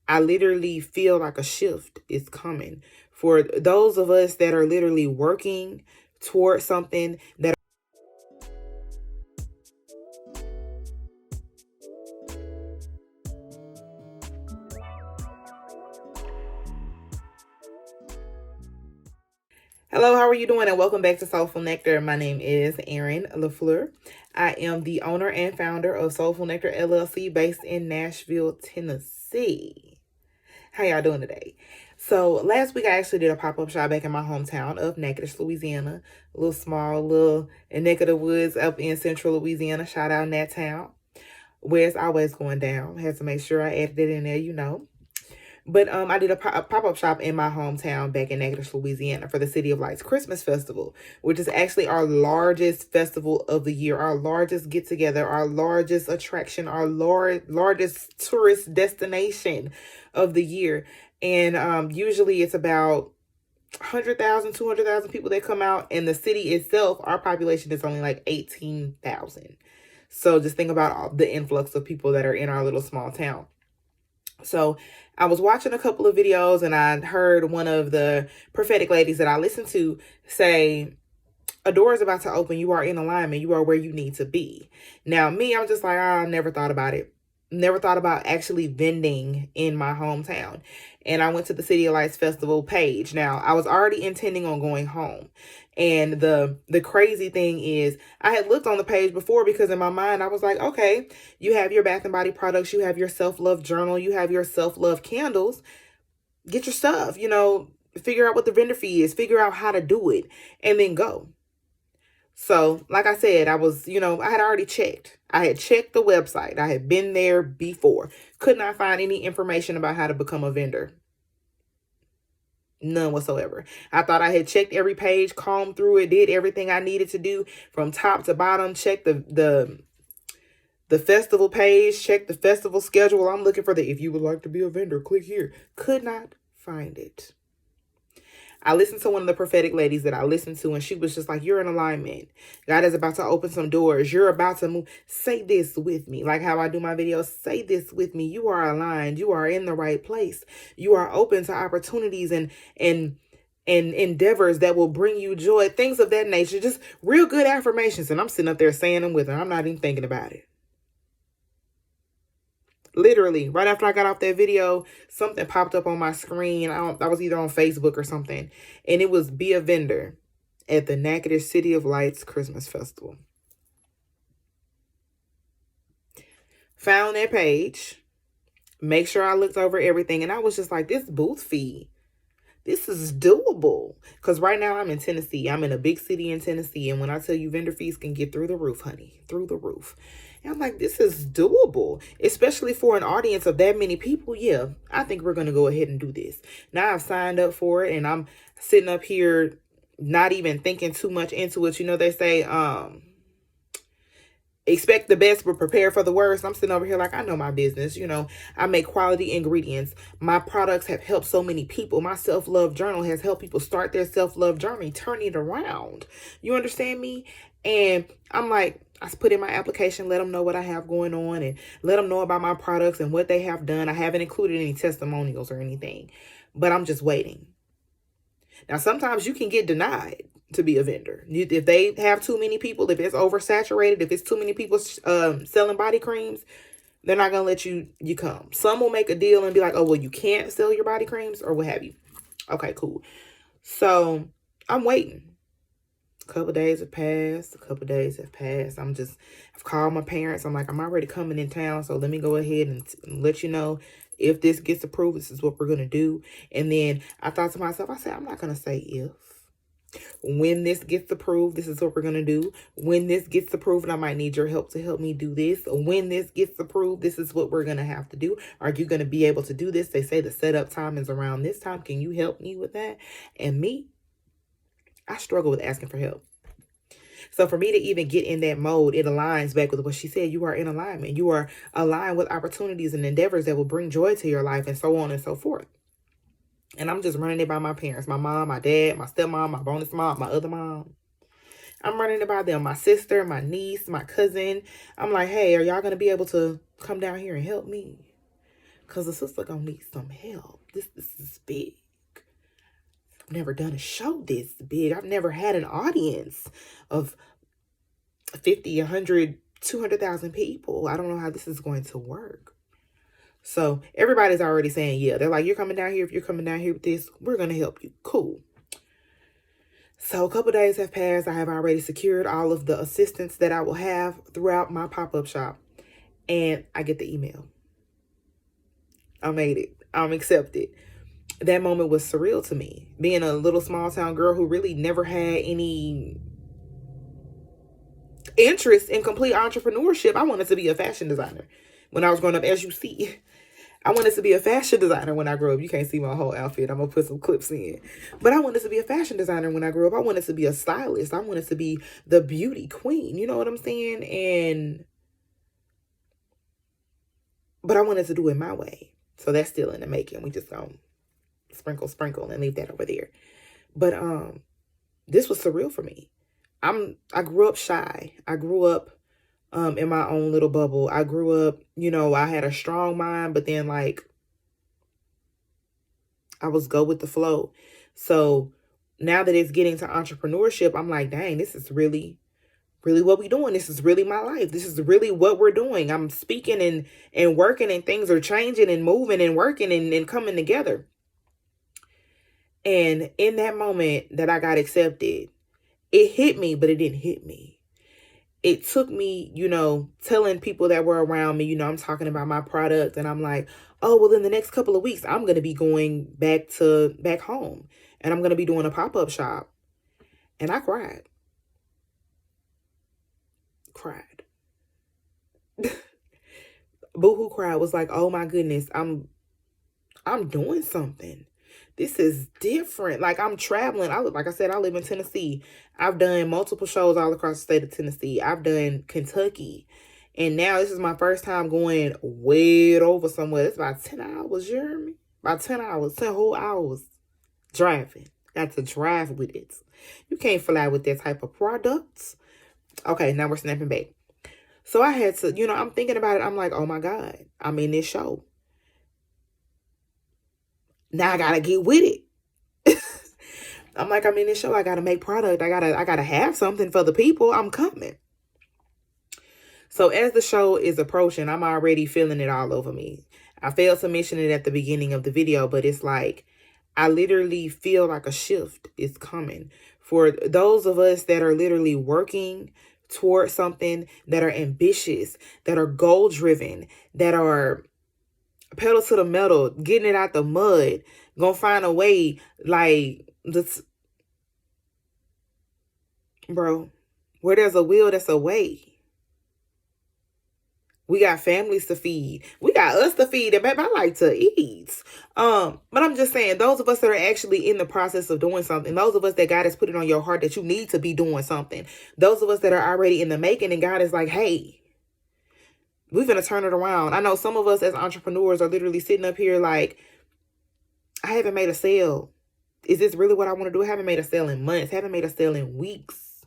I literally feel like a shift is coming for those of us that are literally working towards something that. Hello, how are you doing? And welcome back to Soulful Nectar. My name is Erin LaFleur. I am the owner and founder of Soulful Nectar LLC based in Nashville, Tennessee. How y'all doing today? So last week I actually did a pop-up shop back in my hometown of Natchitoches, Louisiana. A little small, little neck of the woods up in central Louisiana. Shout out in that town. Where it's always going down. Had to make sure I added it in there. But I did a pop-up shop in my hometown back in Natchitoches, Louisiana for the City of Lights Christmas Festival, which is actually our largest festival of the year, our largest get-together, our largest attraction, our largest tourist destination of the year. And usually it's about 100,000, 200,000 people that come out. And the city itself, our population is only like 18,000. So just think about all the influx of people that are in our little small town. So I was watching a couple of videos and I heard one of the prophetic ladies that I listen to say, a door is about to open. You are in alignment. You are where you need to be. Now, me, I'm just like, I never thought about it. Never thought about actually vending in my hometown. And I went to the City of Lights Festival page. Now, I was already intending on going home. And the crazy thing is, I had looked on the page before because in my mind, I was like, okay, you have your Bath and Body products. You have your self-love journal. You have your self-love candles. Get your stuff, figure out what the vendor fee is. Figure out how to do it and then go. So, like I said, I was, I had already checked. I had checked the website. I had been there before. Could not find any information about how to become a vendor. None whatsoever. I thought I had checked every page, combed through it, did everything I needed to do from top to bottom, checked the festival page, checked the festival schedule. I'm looking for if you would like to be a vendor, click here. Could not find it. I listened to one of the prophetic ladies that I listened to, and she was just like, you're in alignment. God is about to open some doors. You're about to move. Say this with me. Like how I do my videos. Say this with me. You are aligned. You are in the right place. You are open to opportunities and endeavors that will bring you joy. Things of that nature. Just real good affirmations. And I'm sitting up there saying them with her. I'm not even thinking about it. Literally, right after I got off that video, something popped up on my screen. I was either on Facebook or something. And it was be a vendor at the Natchitoches City of Lights Christmas Festival. Found that page. Make sure I looked over everything. And I was just like, this booth fee, this is doable. Because right now I'm in Tennessee. I'm in a big city in Tennessee. And when I tell you vendor fees can get through the roof, honey, through the roof. And I'm like, this is doable, especially for an audience of that many people. Yeah, I think we're going to go ahead and do this. Now I've signed up for it and I'm sitting up here not even thinking too much into it. They say, expect the best but prepare for the worst. I'm sitting over here like I know my business. I make quality ingredients. My products have helped so many people. My self-love journal has helped people start their self-love journey, turn it around. You understand me? And I'm like, I put in my application, let them know what I have going on and let them know about my products and what they have done. I haven't included any testimonials or anything, but I'm just waiting. Now, sometimes you can get denied to be a vendor. If they have too many people, if it's oversaturated, if it's too many people selling body creams, they're not going to let you come. Some will make a deal and be like, oh, well, you can't sell your body creams or what have you. Okay, cool. So I'm waiting. A couple days have passed. I've called my parents. I'm like, I'm already coming in town. So let me go ahead and let you know if this gets approved, this is what we're going to do. And then I thought to myself, I said, I'm not going to say if. When this gets approved, this is what we're going to do. When this gets approved, I might need your help to help me do this. When this gets approved, this is what we're going to have to do. Are you going to be able to do this? They say the setup time is around this time. Can you help me with that? And me, I struggle with asking for help. So for me to even get in that mode, it aligns back with what she said. You are in alignment. You are aligned with opportunities and endeavors that will bring joy to your life and so on and so forth. And I'm just running it by my parents, my mom, my dad, my stepmom, my bonus mom, my other mom. I'm running it by them, my sister, my niece, my cousin. I'm like, hey, are y'all going to be able to come down here and help me? because the sister gonna need some help. This is big. I've never done a show this big. I've never had an audience of 50, 100, 200,000 people. I don't know how this is going to work. So everybody's already saying, yeah, they're like, you're coming down here. If you're coming down here with this, we're going to help you. Cool. So a couple days have passed. I have already secured all of the assistance that I will have throughout my pop-up shop. And I get the email. I made it. I'm accepted. That moment was surreal to me. Being a little small town girl who really never had any interest in complete entrepreneurship. I wanted to be a fashion designer when I was growing up, as you see. I wanted to be a fashion designer when I grew up. You can't see my whole outfit. I'm going to put some clips in. But I wanted to be a fashion designer when I grew up. I wanted to be a stylist. I wanted to be the beauty queen. You know what I'm saying? But I wanted to do it my way. So that's still in the making. We just gonna sprinkle and leave that over there. But this was surreal for me. I grew up shy. I grew up in my own little bubble. I grew up, I had a strong mind, but then like I was go with the flow. So now that it's getting to entrepreneurship, I'm like, dang, this is really, really what we doing. This is really my life. This is really what we're doing. I'm speaking and working, and things are changing and moving and working and coming together. And in that moment that I got accepted, it hit me, but it didn't hit me. It took me, telling people that were around me, I'm talking about my product, and I'm like, oh, well, in the next couple of weeks, I'm going to be going back home, and I'm going to be doing a pop-up shop. And I cried. Boohoo cried. Was like, oh my goodness, I'm doing something. This is different. Like, I'm traveling. Like I said, I live in Tennessee. I've done multiple shows all across the state of Tennessee. I've done Kentucky. And now this is my first time going way over somewhere. It's about 10 hours, Jeremy. About 10 hours, 10 whole hours driving. Got to drive with it. You can't fly with that type of products. Okay, now we're snapping back. So I had to, I'm thinking about it. I'm like, oh my God, I'm in this show. Now I gotta get with it. I'm like, I'm in this show. I gotta make product. I gotta have something for the people. I'm coming. So as the show is approaching, I'm already feeling it all over me. I failed to mention it at the beginning of the video, but it's like, I literally feel like a shift is coming. For those of us that are literally working towards something, that are ambitious, that are goal-driven, that are pedal to the metal, getting it out the mud, gonna find a way, like this. Bro, where there's a will, that's a way. We got families to feed. We got us to feed. And baby, I like to eat. But I'm just saying, those of us that are actually in the process of doing something, those of us that God has put it on your heart that you need to be doing something, those of us that are already in the making, and God is like, hey, we're going to turn it around. I know some of us as entrepreneurs are literally sitting up here like, I haven't made a sale. Is this really what I want to do? I haven't made a sale in months. I haven't made a sale in weeks.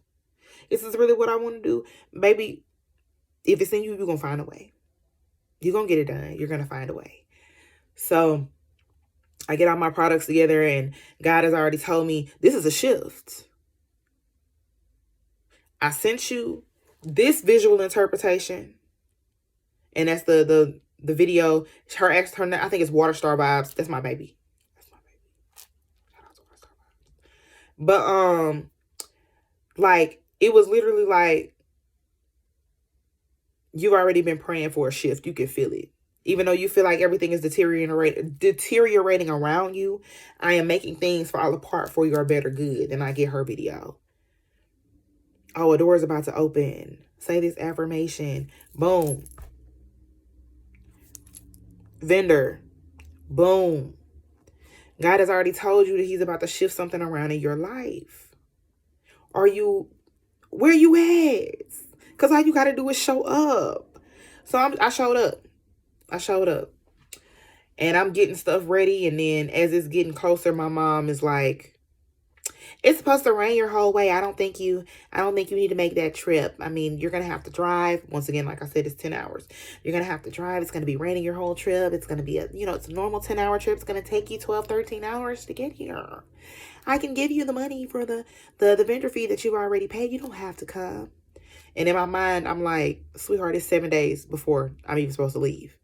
Is this really what I want to do? Baby, if it's in you, you're going to find a way. You're going to get it done. You're going to find a way. So I get all my products together, and God has already told me this is a shift. I sent you this visual interpretation. And that's the video. Her I think it's Water Star Vibes. That's my baby. Shout out to Water Star Vibes. But like, it was literally like, you've already been praying for a shift. You can feel it. Even though you feel like everything is deteriorating around you, I am making things fall apart for your better good. And I get her video. Oh, a door is about to open. Say this affirmation. Boom. Vendor. Boom. God has already told you that he's about to shift something around in your life. Where you at? Because all you got to do is show up. So I showed up. And I'm getting stuff ready. And then as it's getting closer, my mom is like, It's supposed to rain your whole way. I don't think you need to make that trip. I mean, you're gonna have to drive. Once again, like I said, it's 10 hours. You're gonna have to drive. It's gonna be raining your whole trip. It's gonna be it's a normal 10-hour trip. It's gonna take you 12, 13 hours to get here. I can give you the money for the vendor fee that you've already paid. You don't have to come. And in my mind, I'm like, sweetheart, it's 7 days before I'm even supposed to leave.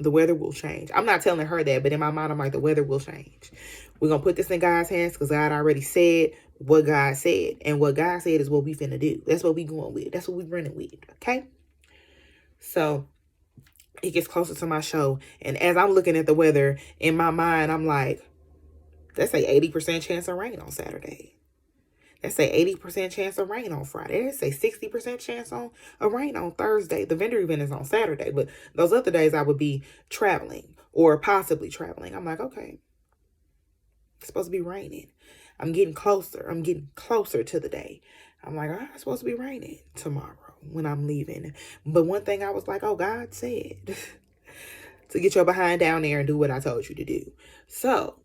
The weather will change. I'm not telling her that, but in my mind, I'm like, the weather will change. We're going to put this in God's hands because God already said what God said. And what God said is what we finna do. That's what we going with. That's what we running with. Okay? So it gets closer to my show. And as I'm looking at the weather, in my mind, I'm like, that's a 80% chance of rain on Saturday. That's a 80% chance of rain on Friday. That's a 60% chance of rain on Thursday. The vendor event is on Saturday, but those other days I would be traveling or possibly traveling. I'm like, okay, it's supposed to be raining. I'm getting closer. I'm getting closer to the day. I'm like, it's supposed to be raining tomorrow when I'm leaving. But one thing I was like, oh, God said to get your behind down there and do what I told you to do. So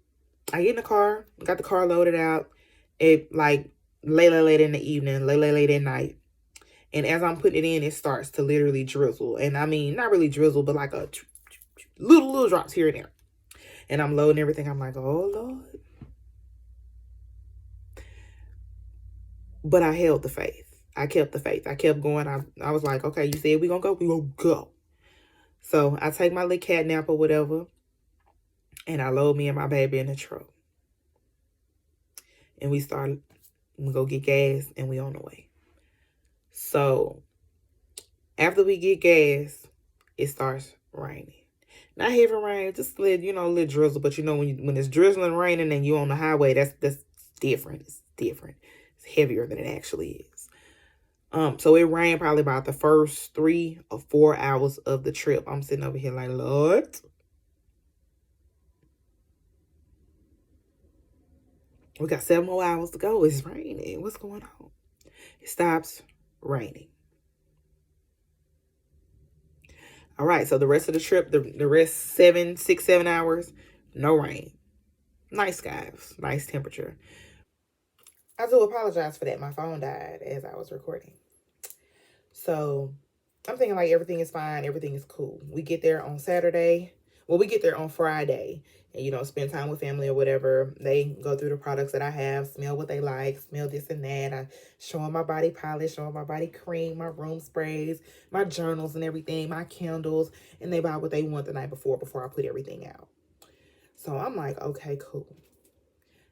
I get in the car, got the car loaded out. It like late in the evening, late at night. And as I'm putting it in, it starts to literally drizzle. And I mean, not really drizzle, but like a little drops here and there. And I'm loading everything. I'm like, oh, Lord. But I held the faith. I kept the faith. I kept going. I was like, okay, you said we gonna go. We gonna go. So I take my little cat nap or whatever. And I load me and my baby in the truck. And we go get gas and we on the way. So after we get gas, it starts raining. Not heavy rain, just a little drizzle. But when it's drizzling and raining and you on the highway, that's different. It's different. It's heavier than it actually is. So it rained probably about the first 3 or 4 hours of the trip. I'm sitting over here like, Lord. We got 7 more hours to go. It's raining. What's going on? It stops raining. All right, so the rest of the trip, the rest 6, 7 hours, no rain. Nice skies, nice temperature. I do apologize for that. My phone died as I was recording. So I'm thinking like everything is fine. Everything is cool. We get there on Saturday. Well, we get there on Friday and, spend time with family or whatever. They go through the products that I have, smell what they like, smell this and that. I show them my body polish, show them my body cream, my room sprays, my journals and everything, my candles. And they buy what they want the night before I put everything out. So I'm like, okay, cool.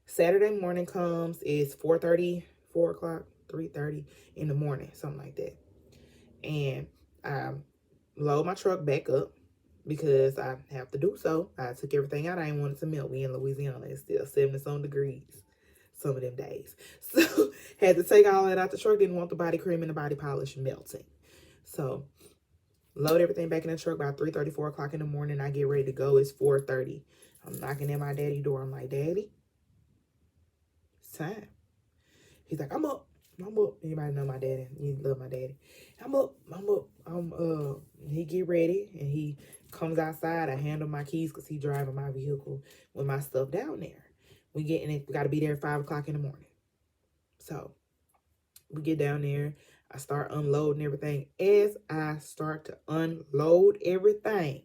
Saturday morning comes, it's 4:30, 4 o'clock, 3:30 in the morning, something like that. And I load my truck back up because I have to do so. I took everything out. I didn't want it to melt. We in Louisiana. It's still 70-some degrees some of them days. So had to take all that out the truck. Didn't want the body cream and the body polish melting. So load everything back in the truck by 3:30, 4 o'clock in the morning. I get ready to go. It's 4:30. I'm knocking at my daddy's door. I'm like, Daddy, it's time. He's like, I'm up. Anybody know my daddy? You love my daddy. I'm up. He get ready and he comes outside. I hand him my keys because he driving my vehicle with my stuff down there. We got to be there at 5 o'clock in the morning. So we get down there. I start unloading everything. As I start to unload everything,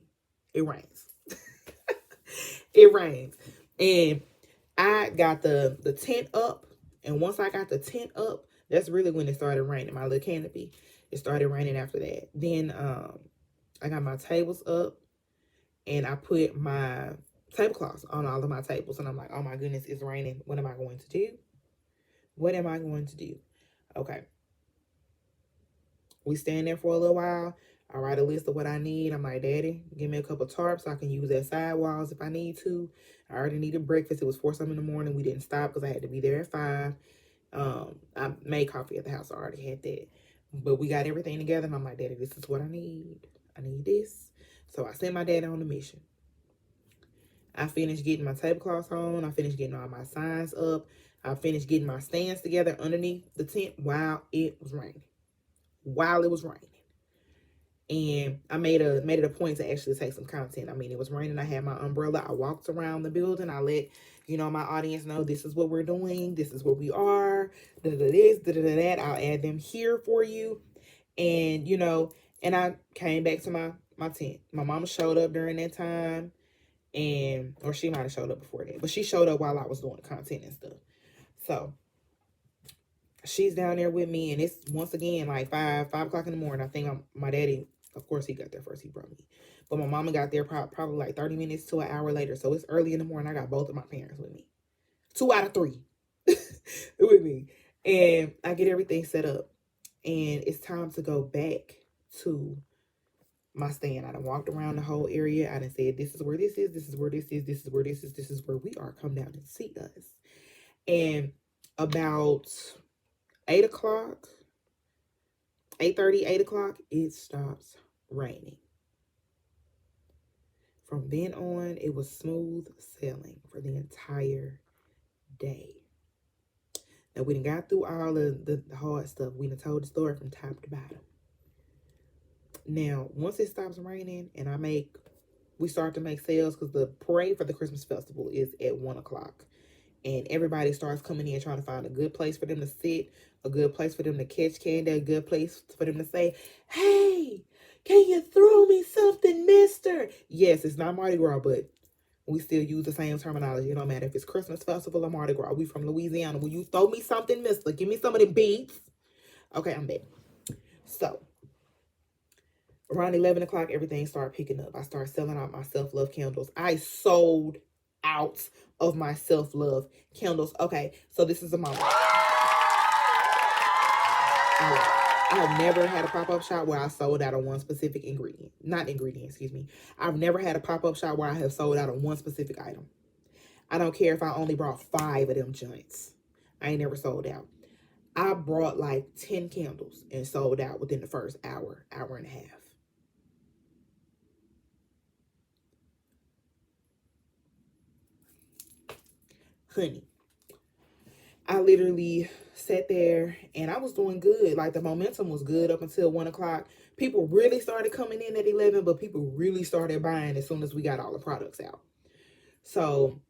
it rains. It rains. And I got the tent up. And once I got the tent up, that's really when it started raining. My little canopy, it started raining after that. Then I got my tables up and I put my tablecloths on all of my tables. And I'm like, oh my goodness, it's raining. What am I going to do? What am I going to do? Okay. We stand there for a little while. I write a list of what I need. I'm like, Daddy, give me a couple tarps so I can use as sidewalls if I need to. I already needed breakfast. It was 4-something in the morning. We didn't stop because I had to be there at 5. I made coffee at the house. I already had that. But we got everything together. And I'm like, Daddy, this is what I need. I need this. So I sent my daddy on a mission. I finished getting my tablecloths on. I finished getting all my signs up. I finished getting my stands together underneath the tent while it was raining. And I made it a point to actually take some content. I mean, it was raining. I had my umbrella. I walked around the building. I let, my audience know this is what we're doing. This is where we are. This, that. I'll add them here for you. And, and I came back to my tent. My mama showed up during that time. Or she might have showed up before that. But she showed up while I was doing the content and stuff. So she's down there with me, and it's once again like 5 o'clock in the morning. I think my daddy, of course, he got there first. He brought me, but my mama got there probably like 30 minutes to an hour later. So it's early in the morning. I got both of my parents with me, 2 out of 3 with me, and I get everything set up, and it's time to go back to my stand. I done walked around the whole area. I done said, this is where this is. This is where this is. This is where this is. This is where we are. Come down and see us. And about 8 o'clock, 8:30, 8 o'clock, it stops raining. From then on, it was smooth sailing for the entire day. Now, we done got through all of the hard stuff. We done told the story from top to bottom. Now, once it stops raining and we start to make sales, because the parade for the Christmas festival is at 1 o'clock. And everybody starts coming in trying to find a good place for them to sit, a good place for them to catch candy, a good place for them to say, hey, can you throw me something, mister? Yes, it's not Mardi Gras, but we still use the same terminology. It don't matter if it's Christmas festival or Mardi Gras. We from Louisiana. Will you throw me something, mister? Give me some of the beats. Okay, I'm back. So, around 11 o'clock, everything started picking up. I started selling out my self-love candles. I sold out of my self-love candles. Okay, so this is a moment. I've never had a pop-up shop where I sold out of one specific ingredient. Not ingredient, excuse me. I've never had a pop-up shop where I have sold out of one specific item. I don't care if I only brought 5 of them joints. I ain't never sold out. I brought like 10 candles and sold out within the first hour and a half. Honey, I literally sat there and I was doing good. Like the momentum was good up until 1 o'clock. People really started coming in at 11, but people really started buying as soon as we got all the products out. So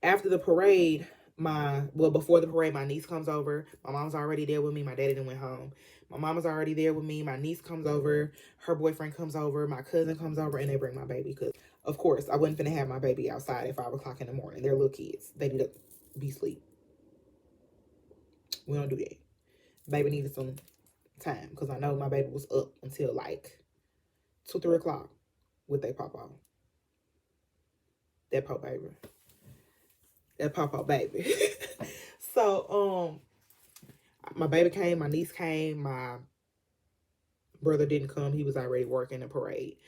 after the parade, before the parade, my niece comes over. My mom's already there with me. My daddy done went home. My mama's already there with me. My niece comes over. Her boyfriend comes over. My cousin comes over, and they bring my baby. Because, of course, I wasn't finna have my baby outside at 5 o'clock in the morning. They're little kids. They need to be asleep. We don't do that. Baby needed some time. Because I know my baby was up until like 2, 3 o'clock with their papa. That poor baby. That papa baby. So, my baby came, my niece came, my brother didn't come. He was already working the parade.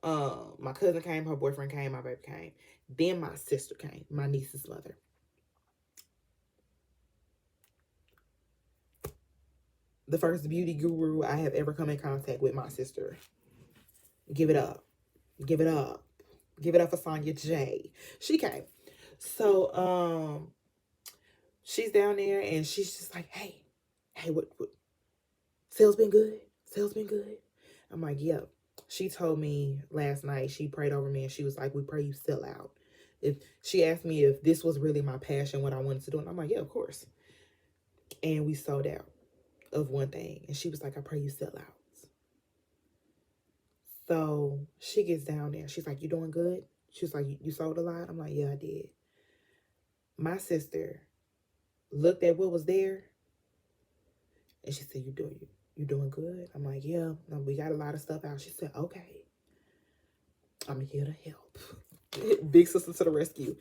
My cousin came, her boyfriend came, my baby came. Then my sister came, my niece's mother. The first beauty guru I have ever come in contact with, my sister. Give it up. Give it up. Give it up for Sonya J. She came. So, she's down there and she's just like, hey, what, sales been good? Sales been good? I'm like, yep. She told me last night, she prayed over me and she was like, we pray you sell out. If she asked me if this was really my passion, what I wanted to do. And I'm like, yeah, of course. And we sold out of one thing. And she was like, I pray you sell out. So she gets down there. She's like, you doing good? She's like, you sold a lot? I'm like, yeah, I did. My sister looked at what was there. And she said, you doing good? I'm like, yeah, no, we got a lot of stuff out. She said, okay, I'm here to help. Big sister to the rescue.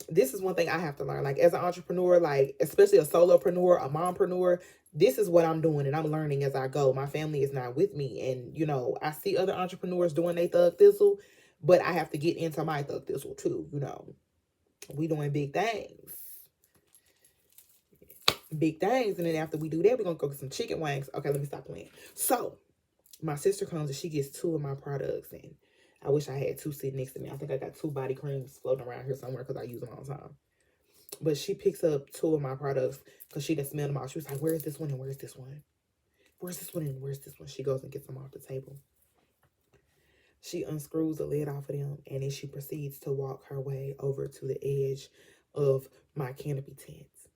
This is one thing I have to learn. Like as an entrepreneur, like especially a solopreneur, a mompreneur, this is what I'm doing and I'm learning as I go. My family is not with me. And, I see other entrepreneurs doing their thug thistle, but I have to get into my thug thistle too. We doing big things. Big things. And then after we do that, we're going to go get some chicken wings. Okay, let me stop playing. So my sister comes and she gets 2 of my products. And I wish I had 2 sitting next to me. I think I got 2 body creams floating around here somewhere because I use them all the time. But she picks up 2 of my products because she didn't smell them all. She was like, where's this one and where's this one? Where's this one and where's this one? She goes and gets them off the table. She unscrews the lid off of them, and then she proceeds to walk her way over to the edge of my canopy tents.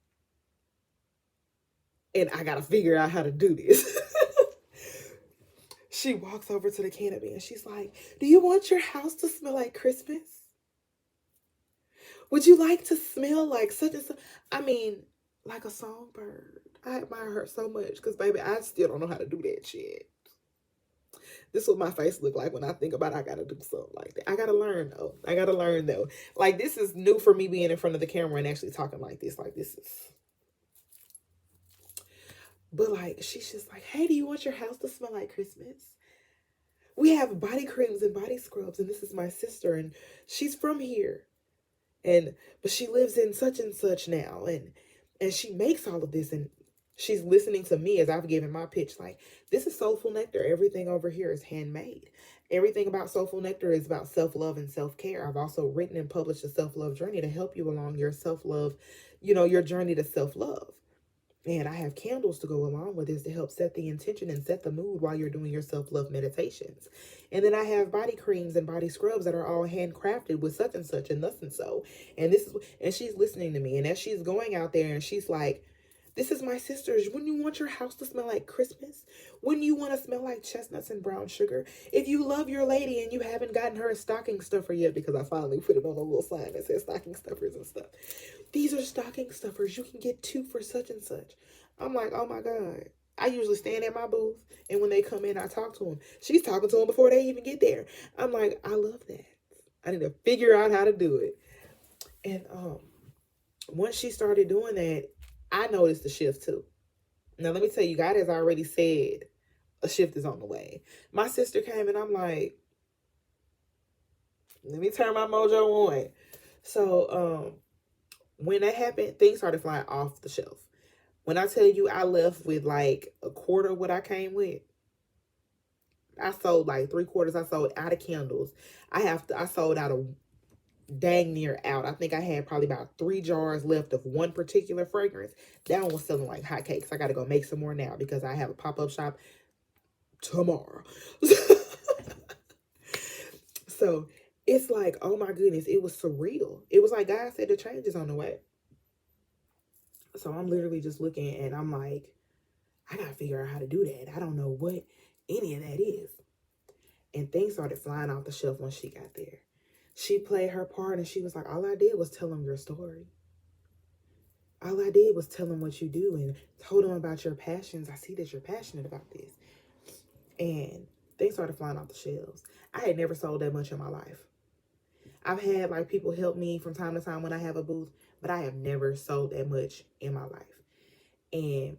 And I gotta figure out how to do this. She walks over to the canopy and she's like, "Do you want your house to smell like Christmas? Would you like to smell like such and such?" I mean, like a songbird. I admire her so much because, baby, I still don't know how to do that shit. This is what my face look like when I think about I gotta do something like that. I gotta learn though. Like, this is new for me, being in front of the camera and actually talking like this. Like, this is. But like, she's just like, "Hey, do you want your house to smell like Christmas? We have body creams and body scrubs, and this is my sister, and she's from here, and but she lives in such and such now, and she makes all of this, and she's listening to me as I've given my pitch. Like, this is Soulful Nectar. Everything over here is handmade. Everything about Soulful Nectar is about self-love and self-care. I've also written and published a self-love journey to help you along your self-love, your journey to self-love. And I have candles to go along with this to help set the intention and set the mood while you're doing your self-love meditations. And then I have body creams and body scrubs that are all handcrafted with such and such and thus and so. And she's listening to me. And as she's going out there and she's like, "This is my sister's. Wouldn't you want your house to smell like Christmas? Wouldn't you want to smell like chestnuts and brown sugar? If you love your lady and you haven't gotten her a stocking stuffer yet," because I finally put it on a little sign that says stocking stuffers and stuff. "These are stocking stuffers. You can get 2 for such and such." I'm like, oh my God. I usually stand at my booth, and when they come in, I talk to them. She's talking to them before they even get there. I'm like, I love that. I need to figure out how to do it. And once she started doing that, I noticed the shift too. Now, let me tell you, God has already said a shift is on the way. My sister came and I'm like, let me turn my mojo on. So when that happened, things started flying off the shelf. When I tell you I left with like a quarter of what I came with, I sold like 3/4. I sold out of candles. I sold out of dang near out. I think I had probably about 3 jars left of one particular fragrance. That one was selling like hotcakes. I got to go make some more now because I have a pop-up shop tomorrow. So it's like, oh my goodness, it was surreal. It was like God said the change is on the way. So I'm literally just looking and I'm like, I got to figure out how to do that. I don't know what any of that is. And things started flying off the shelf once she got there. She played her part and she was like, all I did was tell them your story. All I did was tell them what you do and told them about your passions. I see that you're passionate about this. And things started flying off the shelves. I had never sold that much in my life. I've had like people help me from time to time when I have a booth, but I have never sold that much in my life. And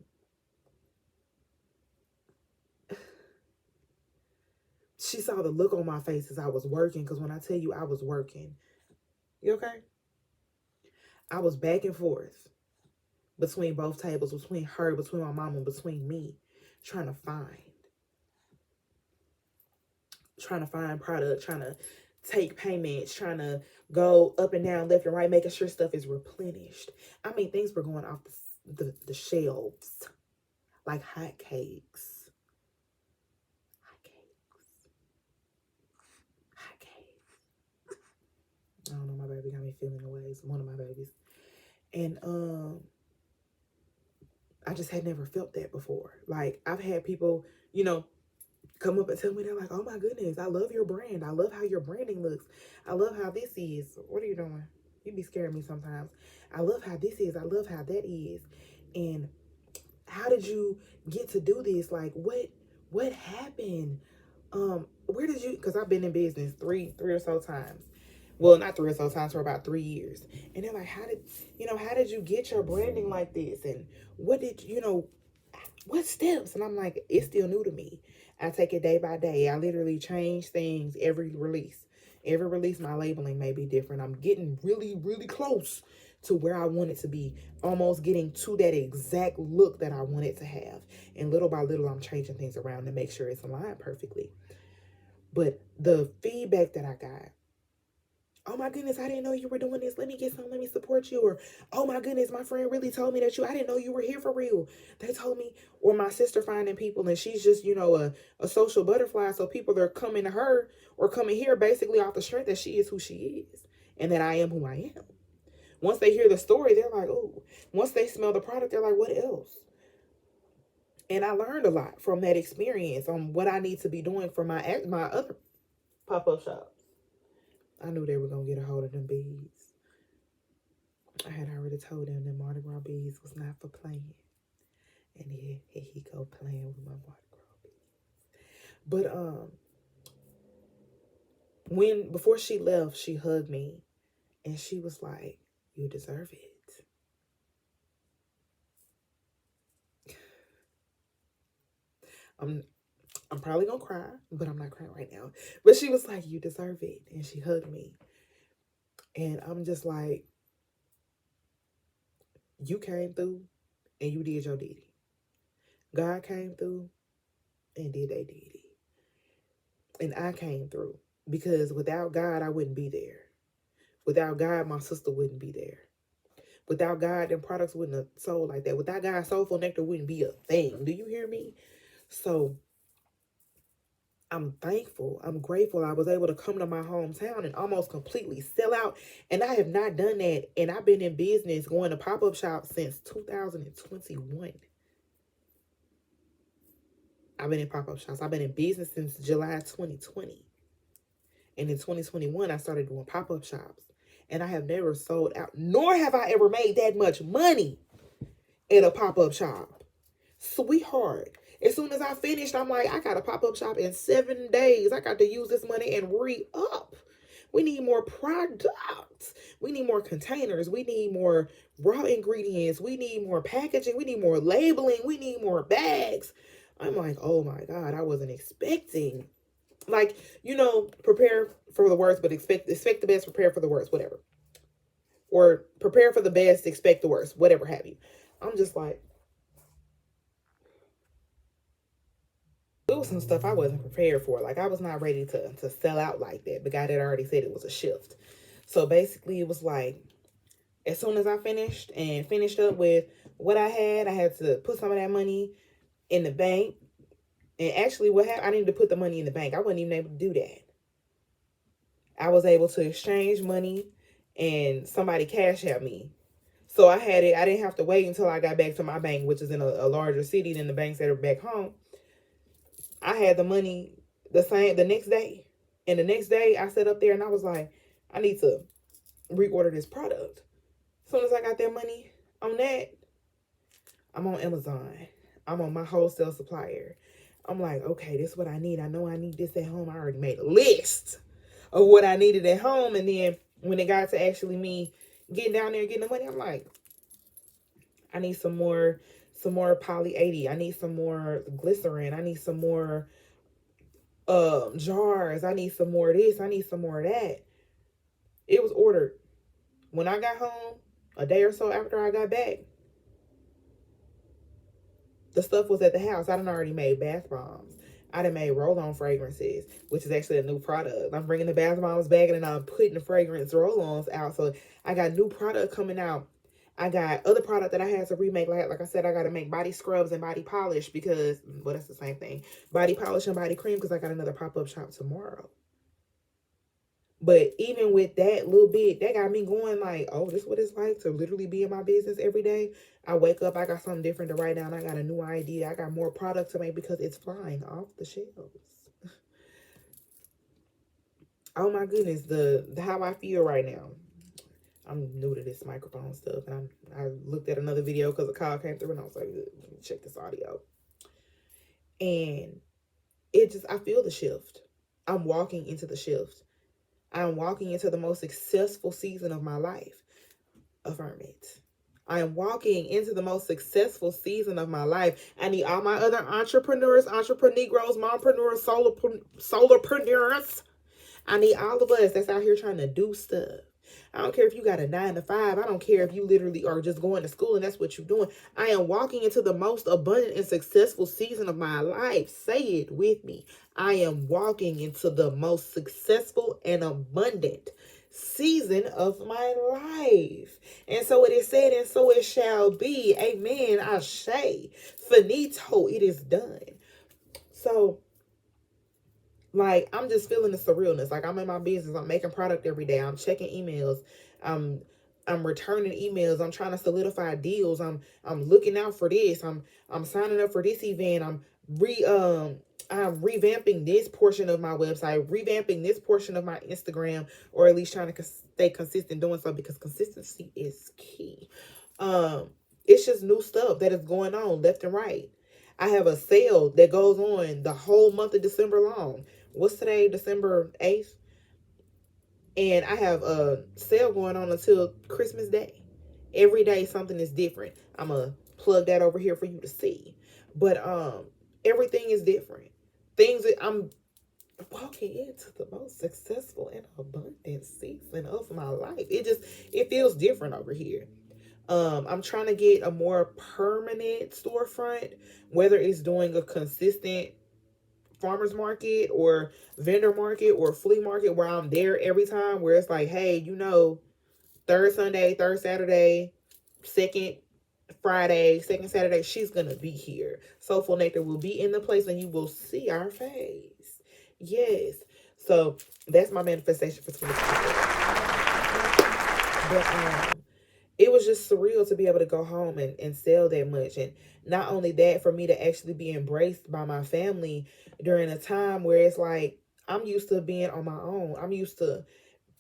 she saw the look on my face as I was working, because when I tell you I was working, you okay? I was back and forth between both tables, between her, between my mom, and between me, trying to find product, trying to take payments, trying to go up and down, left and right, making sure stuff is replenished. I mean, things were going off the shelves like hotcakes. I don't know, my baby got me feeling the ways. One of my babies. And I just had never felt that before. Like, I've had people, come up and tell me, they're like, oh my goodness, I love your brand. I love how your branding looks. I love how this is. What are you doing? You be scaring me sometimes. I love how this is. I love how that is. And how did you get to do this? Like, what happened? Where did you, because I've been in business three or so times. Well, not 3 or so times, for about 3 years. And they're like, how did you get your branding like this? And what steps? And I'm like, it's still new to me. I take it day by day. I literally change things every release. Every release, my labeling may be different. I'm getting really, really close to where I want it to be. Almost getting to that exact look that I want it to have. And little by little, I'm changing things around to make sure it's aligned perfectly. But the feedback that I got oh my goodness, I didn't know you were doing this. Let me get some, let me support you. Or, oh my goodness, my friend really told me that I didn't know you were here for real. They told me. Or my sister finding people and she's just, a social butterfly. So people are coming to her or coming here basically off the strength that she is who she is and that I am who I am. Once they hear the story, they're like, oh, once they smell the product, they're like, what else? And I learned a lot from that experience on what I need to be doing for my other pop-up shops. I knew they were going to get a hold of them beads. I had already told them that Mardi Gras beads was not for playing. And here he go playing with my Mardi Gras beads. But before she left, she hugged me. And she was like, you deserve it. I'm probably gonna cry, but I'm not crying right now. But she was like, you deserve it. And she hugged me. And I'm just like, you came through and you did your duty. God came through and did their duty. And I came through because without God, I wouldn't be there. Without God, my sister wouldn't be there. Without God, them products wouldn't have sold like that. Without God, Soulful Nectar wouldn't be a thing. Do you hear me? So I'm thankful. I'm grateful. I was able to come to my hometown and almost completely sell out. And I have not done that. And I've been in business going to pop-up shops since 2021. I've been in pop-up shops. I've been in business since July 2020. And in 2021, I started doing pop-up shops. And I have never sold out, nor have I ever made that much money at a pop-up shop. Sweetheart. As soon as I finished, I'm like, I got a pop-up shop in 7 days. I got to use this money and re-up. We need more products. We need more containers. We need more raw ingredients. We need more packaging. We need more labeling. We need more bags. I'm like, oh my God, I wasn't expecting. Like, prepare for the worst, but expect the best, prepare for the worst, whatever. Or prepare for the best, expect the worst, whatever have you. I'm just like, it was some stuff I wasn't prepared for. Like, I was not ready to sell out like that. But God had already said it was a shift. So basically, it was like, as soon as I finished up with what I had to put some of that money in the bank. And actually, what happened, I needed to put the money in the bank. I wasn't even able to do that. I was able to exchange money and somebody cash out me. So I had it. I didn't have to wait until I got back to my bank, which is in a larger city than the banks that are back home. I had the money the next day. And the next day I sat up there and I was like, I need to reorder this product. As soon as I got that money on that, I'm on Amazon. I'm on my wholesale supplier. I'm like, okay, this is what I need. I know I need this at home. I already made a list of what I needed at home. And then when it got to actually me getting down there and getting the money, I'm like, I need some more poly 80. I need some more glycerin. I need some more jars. I need some more of this. I need some more of that. It was ordered. When I got home, a day or so after I got back, the stuff was at the house. I done already made bath bombs. I done made roll-on fragrances, which is actually a new product. I'm bringing the bath bombs back and then I'm putting the fragrance roll-ons out. So I got new product coming out. I got other product that I had to remake. Like I said, I got to make body scrubs and body polish because, well, that's the same thing. Body polish and body cream because I got another pop-up shop tomorrow. But even with that little bit, that got me going like, oh, this is what it's like to literally be in my business every day. I wake up, I got something different to write down. I got a new idea. I got more product to make because it's flying off the shelves. Oh my goodness, the how I feel right now. I'm new to this microphone stuff. And I looked at another video because a call came through and I was like, let me check this audio. And I feel the shift. I'm walking into the shift. I'm walking into the most successful season of my life. Affirm it. I am walking into the most successful season of my life. I need all my other entrepreneurs, entrepreneurs, mompreneurs, solarpreneurs. I need all of us that's out here trying to do stuff. I don't care if you got a 9 to 5. I don't care if you literally are just going to school and that's what you're doing. I am walking into the most abundant and successful season of my life. Say it with me. I am walking into the most successful and abundant season of my life. And so it is said, and so it shall be. Amen. Ashe. Finito. It is done. So, like, I'm just feeling the surrealness. Like, I'm in my business. I'm making product every day. I'm checking emails. I'm I'm returning emails. I'm trying to solidify deals. I'm looking out for this. I'm signing up for this event. I'm revamping this portion of my website, revamping this portion of my Instagram, or at least trying to stay consistent doing so, because consistency is key. It's just new stuff that is going on left and right. I have a sale that goes on the whole month of December long. What's today? December 8th. And I have a sale going on until Christmas Day. Every day something is different. I'm gonna plug that over here for you to see. But everything is different. Things that I'm walking into the most successful and abundant season of my life. It feels different over here. I'm trying to get a more permanent storefront, whether it's doing a consistent farmers market or vendor market or flea market where I'm there every time, where it's like, hey, third Sunday, third Saturday, second Friday, second Saturday, she's gonna be here. Soulful Nectar will be in the place and you will see our face. Yes. So that's my manifestation for 2024. But it was just surreal to be able to go home and sell that much. And not only that, for me to actually be embraced by my family during a time where it's like, I'm used to being on my own. I'm used to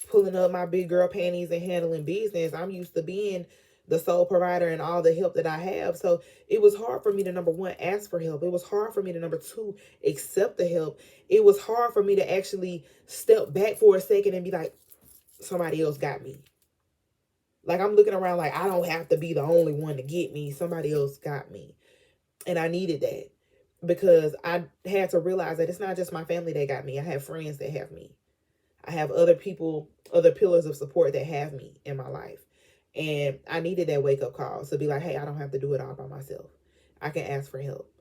pulling up my big girl panties and handling business. I'm used to being the sole provider and all the help that I have. So it was hard for me to, number one, ask for help. It was hard for me to, number two, accept the help. It was hard for me to actually step back for a second and be like, somebody else got me. Like, I'm looking around like, I don't have to be the only one to get me. Somebody else got me. And I needed that, because I had to realize that it's not just my family that got me. I have friends that have me. I have other people, other pillars of support that have me in my life. And I needed that wake up call to be like, hey, I don't have to do it all by myself. I can ask for help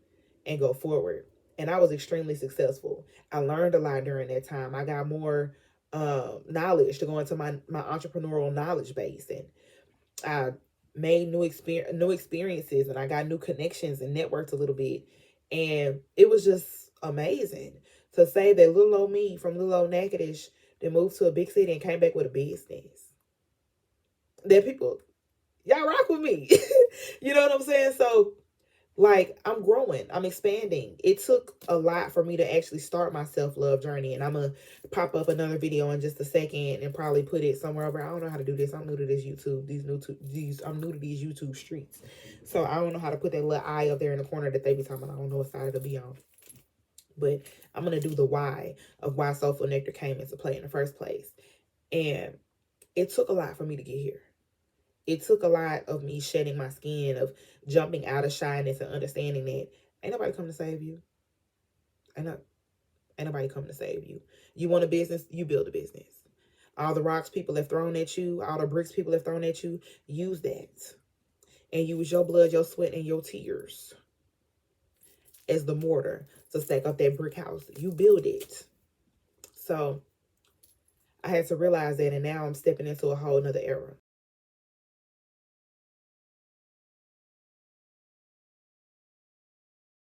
and go forward. And I was extremely successful. I learned a lot during that time. I got more knowledge to go into my entrepreneurial knowledge base, and I made new experiences, and I got new connections and networked a little bit. And it was just amazing to say that little old me from little old Natchitoches that moved to a big city and came back with a business. That people, y'all rock with me. You know what I'm saying? So, like, I'm growing, I'm expanding. It took a lot for me to actually start my self-love journey, and I'm gonna pop up another video in just a second and probably put it somewhere over. I don't know how to do this. I'm new to this YouTube. I'm new to these YouTube streets, so I don't know how to put that little eye up there in the corner that they be talking about. I don't know what side it'll be on, but I'm gonna do the why of why Soulful Nectar came into play in the first place. And it took a lot for me to get here. It took a lot of me shedding my skin, of jumping out of shyness and understanding that ain't nobody come to save you. Ain't, not, ain't nobody come to save you. You want a business, you build a business. All the rocks people have thrown at you, all the bricks people have thrown at you, use that. And use your blood, your sweat, and your tears as the mortar to stack up that brick house. You build it. So I had to realize that, and now I'm stepping into a whole nother era.